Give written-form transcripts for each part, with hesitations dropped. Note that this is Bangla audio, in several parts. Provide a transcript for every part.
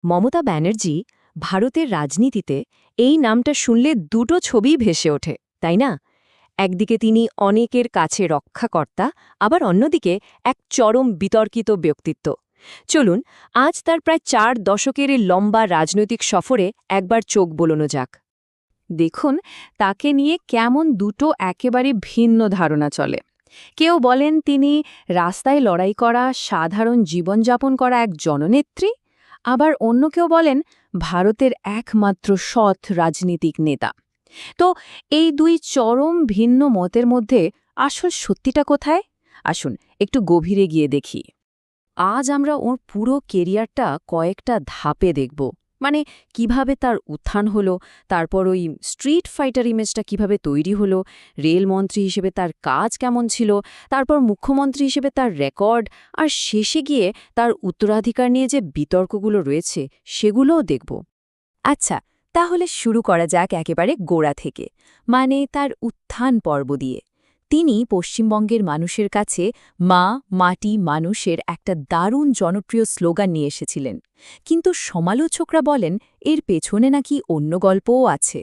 মমতা ব্যানার্জি ভারতের রাজনীতিতে এই নামটা শুনলে দুটো ছবিই ভেসে ওঠে, তাই না? একদিকে তিনি অনেকের কাছে রক্ষাকর্তা, আবার অন্যদিকে এক চরম বিতর্কিত ব্যক্তিত্ব। চলুন আজ তার প্রায় 4 দশকের এই লম্বা রাজনৈতিক সফরে একবার চোখ বোলানো যাক। দেখুন তাকে নিয়ে কেমন দুটো একেবারে ভিন্ন ধারণা চলে। কেউ বলেন তিনি রাস্তায় লড়াই করা, সাধারণ জীবনযাপন করা এক জননেত্রী, আবার অন্য কেউ বলেন ভারতের একমাত্র সৎ রাজনীতিক নেতা। তো এই দুই চরম ভিন্ন মতের মধ্যে আসল সত্যিটা কোথায়? আসুন একটু গভীরে গিয়ে দেখি। আজ আমরা ওর পুরো কেরিয়ারটা কয়েকটা ধাপে দেখব। মানে কিভাবে তার উত্থান হলো, তারপর ওই স্ট্রিট ফাইটার ইমেজটা কিভাবে তৈরি হলো, রেলমন্ত্রী হিসেবে তার কাজ কেমন ছিল, তারপর মুখ্যমন্ত্রী হিসেবে তার রেকর্ড, আর শেষে গিয়ে তার উত্তরাধিকার নিয়ে যে বিতর্কগুলো রয়েছে সেগুলোও দেখব। আচ্ছা, তাহলে শুরু করা যাক একেবারে গোড়া থেকে, মানে তার উত্থান পর্ব দিয়ে। তিনি পশ্চিমবঙ্গের মানুষের কাছে মা, মাটি, মানুষের একটা দারুণ জনপ্রিয় স্লোগান নিয়ে এসেছিলেন। কিন্তু সমালোচকরা বলেন এর পেছনে নাকি অন্য গল্পও আছে।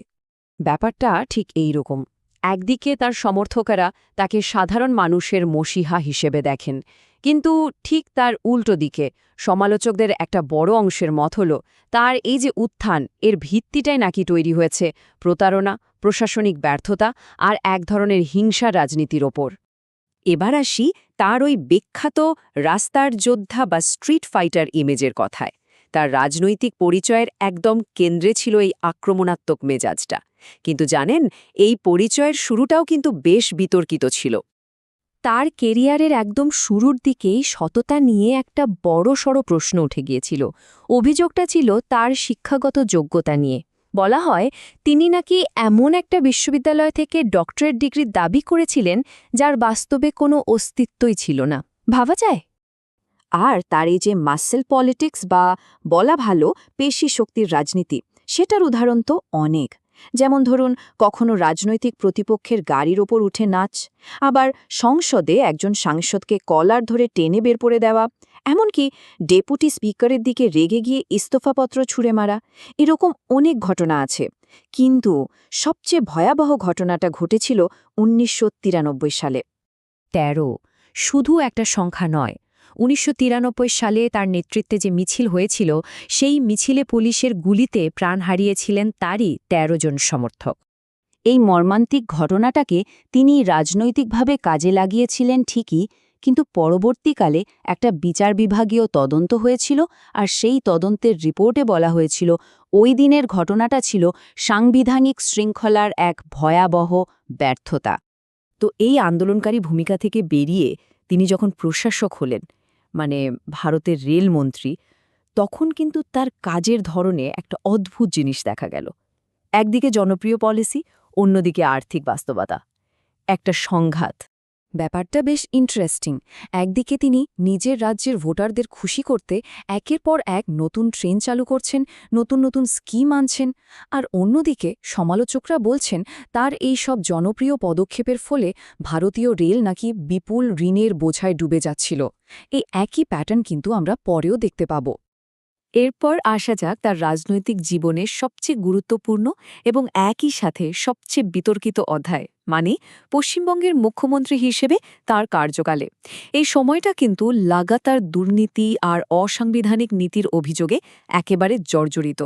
ব্যাপারটা ঠিক এই রকম। একদিকে তার সমর্থকেরা তাকে সাধারণ মানুষের মসিহা হিসেবে দেখেন, কিন্তু ঠিক তার উল্টো দিকে সমালোচকদের একটা বড় অংশের মত হল তার এই যে উত্থান, এর ভিত্তিটাই নাকি তৈরি হয়েছে প্রতারণা, প্রশাসনিক ব্যর্থতা আর এক ধরনের হিংসা রাজনীতির ওপর। এবার আসি তার ওই বিখ্যাত রাস্তার যোদ্ধা বা স্ট্রিট ফাইটার ইমেজের কথায়। তার রাজনৈতিক পরিচয়ের একদম কেন্দ্রে ছিল এই আক্রমণাত্মক মেজাজটা। কিন্তু জানেন, এই পরিচয়ের শুরুটাও কিন্তু বেশ বিতর্কিত ছিল। তার কেরিয়ারের একদম শুরুর দিকেই সততা নিয়ে একটা বড়সড় প্রশ্ন উঠে গিয়েছিল। অভিযোগটা ছিল তার শিক্ষাগত যোগ্যতা নিয়ে। বলা হয় তিনি নাকি এমন একটা বিশ্ববিদ্যালয় থেকে ডক্টরেট ডিগ্রির দাবি করেছিলেন যার বাস্তবে কোনো অস্তিত্বই ছিল না। ভাবা যায়? আর তার এই যে মাসেল পলিটিক্স বা বলা ভালো পেশি শক্তির রাজনীতি, সেটার উদাহরণ তো অনেক। যেমন ধরুন, কখনো রাজনৈতিক প্রতিপক্ষের গাড়ির ওপর উঠে নাচ, আবার সংসদে একজন সাংসদকে কলার ধরে টেনে বের করে দেওয়া, এমনকি ডেপুটি স্পিকারের দিকে রেগে গিয়ে ইস্তফাপত্র ছুঁড়ে মারা। এরকম অনেক ঘটনা আছে। কিন্তু সবচেয়ে ভয়াবহ ঘটনাটা ঘটেছিল ১৯৯৩ সালে। ১৩ শুধু একটা সংখ্যা নয়। ১৯৯৩ সালে তার নেতৃত্বে যে মিছিল হয়েছিল, সেই মিছিলে পুলিশের গুলিতে প্রাণ হারিয়েছিলেন তারই ১৩ জন সমর্থক। এই মর্মান্তিক ঘটনাটাকে তিনি রাজনৈতিকভাবে কাজে লাগিয়েছিলেন ঠিকই, কিন্তু পরবর্তীকালে একটা বিচার বিভাগীয় তদন্ত হয়েছিল, আর সেই তদন্তের রিপোর্টে বলা হয়েছিল ওই দিনের ঘটনাটা ছিল সাংবিধানিক শৃঙ্খলার এক ভয়াবহ ব্যর্থতা। তো এই আন্দোলনকারী ভূমিকা থেকে বেরিয়ে তিনি যখন প্রশাসক হলেন, মানে ভারতের রেলমন্ত্রী, তখন কিন্তু তার কাজের ধরনে একটা অদ্ভুত জিনিস দেখা গেল। একদিকে জনপ্রিয় পলিসি, অন্যদিকে আর্থিক বাস্তবতা। একটা সংঘাত। ব্যাপারটা বেশ ইন্টারেস্টিং। একদিকে তিনি নিজের রাজ্যের ভোটারদের খুশি করতে একের পর এক নতুন ট্রেন চালু করছেন, নতুন নতুন স্কিম আনছেন, আর অন্যদিকে সমালোচকরা বলছেন তার এই সব জনপ্রিয় পদক্ষেপের ফলে ভারতীয় রেল নাকি বিপুল ঋণের বোঝায় ডুবে যাচ্ছিল। এই একই প্যাটার্ন কিন্তু আমরা পরেও দেখতে পাব। এরপর আসা যাক তার রাজনৈতিক জীবনের সবচেয়ে গুরুত্বপূর্ণ এবং একই সাথে সবচেয়ে বিতর্কিত অধ্যায়, মানে পশ্চিমবঙ্গের মুখ্যমন্ত্রী হিসেবে তার কার্যকালে। এই সময়টা কিন্তু লাগাতার দুর্নীতি আর অসাংবিধানিক নীতির অভিযোগে একেবারে জর্জরিত।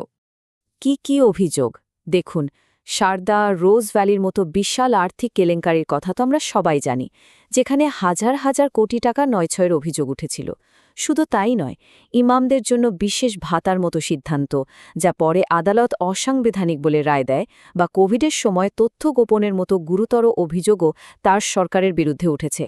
কি কি অভিযোগ? দেখুন, সারদা, রোজ ভ্যালির মতো বিশাল আর্থিক কেলেঙ্কারির কথা তো আমরা সবাই জানি, যেখানে হাজার হাজার কোটি টাকা নয়ছয়ের অভিযোগ উঠেছিল। শুধু তাই নয়, ইমামদের জন্য বিশেষ ভাতার মতো সিদ্ধান্ত, যা পরে আদালত অসাংবিধানিক বলে রায় দেয়, বা কোভিডের সময় তথ্য গোপনের মতো গুরুতর অভিযোগও তার সরকারের বিরুদ্ধে উঠেছে।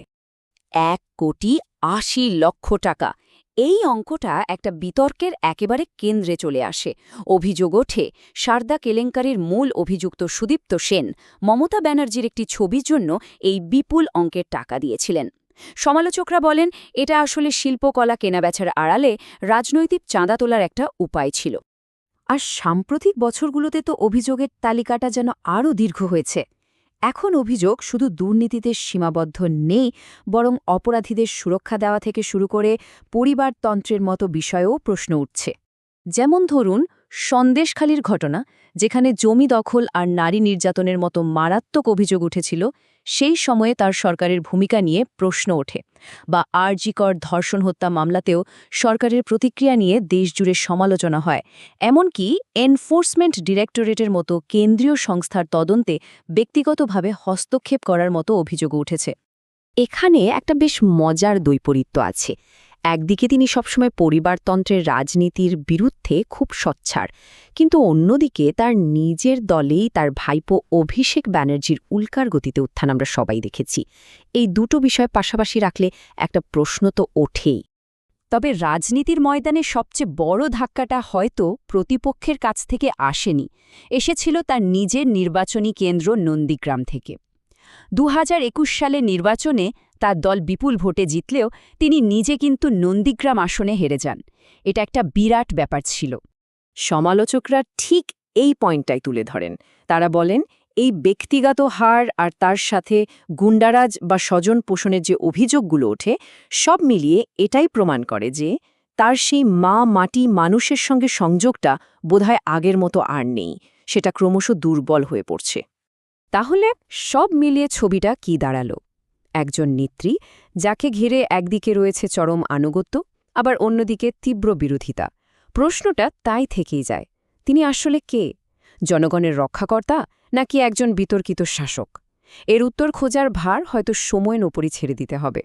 ১,৮০,০০,০০০ টাকা, এই অঙ্কটা একটা বিতর্কের একেবারে কেন্দ্রে চলে আসে। অভিযোগ ওঠে সারদা কেলেঙ্কারির মূল অভিযুক্ত সুদীপ্ত সেন মমতা ব্যানার্জির একটি ছবির জন্য এই বিপুল অঙ্কের টাকা দিয়েছিলেন। সমালোচকরা বলেন এটা আসলে শিল্পকলা কেনাবেচার আড়ালে রাজনৈতিক চাঁদা তোলার একটা উপায় ছিল। আর সাম্প্রতিক বছরগুলোতে তো অভিযোগের তালিকাটা যেন আরও দীর্ঘ হয়েছে। এখন অভিযোগ শুধু দুর্নীতিতে সীমাবদ্ধ নেই, বরং অপরাধীদের সুরক্ষা দেওয়া থেকে শুরু করে পরিবারতন্ত্রের মতো বিষয়েও প্রশ্ন উঠছে। যেমন ধরুন সন্দেশখালির ঘটনা, যেখানে জমি দখল আর নারী নির্যাতনের মতো মারাত্মক অভিযোগ উঠেছিল, সেই সময়ে তার সরকারের ভূমিকা নিয়ে প্রশ্ন ওঠে। বা আরজিকর ধর্ষণ হত্যা মামলাতেও সরকারের প্রতিক্রিয়া নিয়ে দেশজুড়ে সমালোচনা হয়। এমনকি এনফোর্সমেন্ট ডিরেক্টরেটের মতো কেন্দ্রীয় সংস্থার তদন্তে ব্যক্তিগতভাবে হস্তক্ষেপ করার মতো অভিযোগও উঠেছে। এখানে একটা বেশ মজার বৈপরীত্য আছে। একদিকে তিনি সবসময় পরিবারতন্ত্রের রাজনীতির বিরুদ্ধে খুব সোচ্চার, কিন্তু অন্যদিকে তার নিজের দলেই তার ভাইপো অভিষেক ব্যানার্জির উল্কার গতিতে উত্থান আমরা সবাই দেখেছি। এই দুটো বিষয় পাশাপাশি রাখলে একটা প্রশ্ন তো ওঠেই। তবে রাজনীতির ময়দানে সবচেয়ে বড় ধাক্কাটা হয়তো প্রতিপক্ষের কাছ থেকে আসেনি, এসেছিল তার নিজের নির্বাচনী কেন্দ্র নন্দীগ্রাম থেকে। ২০২১ সালে নির্বাচনে তার দল বিপুল ভোটে জিতলেও তিনি নিজে কিন্তু নন্দীগ্রাম আসনে হেরে যান। এটা একটা বিরাট ব্যাপার ছিল। সমালোচকরা ঠিক এই পয়েন্টটাই তুলে ধরেন। তারা বলেন, এই ব্যক্তিগত হার আর তার সাথে গুন্ডারাজ বা স্বজন পোষণের যে অভিযোগগুলো ওঠে, সব মিলিয়ে এটাই প্রমাণ করে যে তার সেই মা মাটি মানুষের সঙ্গে সংযোগটা বোধহয় আগের মতো আর নেই, সেটা ক্রমশ দুর্বল হয়ে পড়ছে। তাহলে সব মিলিয়ে ছবিটা কি দাঁড়ালো? একজন নেত্রী, যাকে ঘিরে একদিকে রয়েছে চরম আনুগত্য, আবার অন্যদিকে তীব্র বিরোধিতা। প্রশ্নটা তাই থেকেই যায়, তিনি আসলে কে? জনগণের রক্ষাকর্তা নাকি একজন বিতর্কিত শাসক? এর উত্তর খোঁজার ভার হয়তো সময়ের ওপরই ছেড়ে দিতে হবে।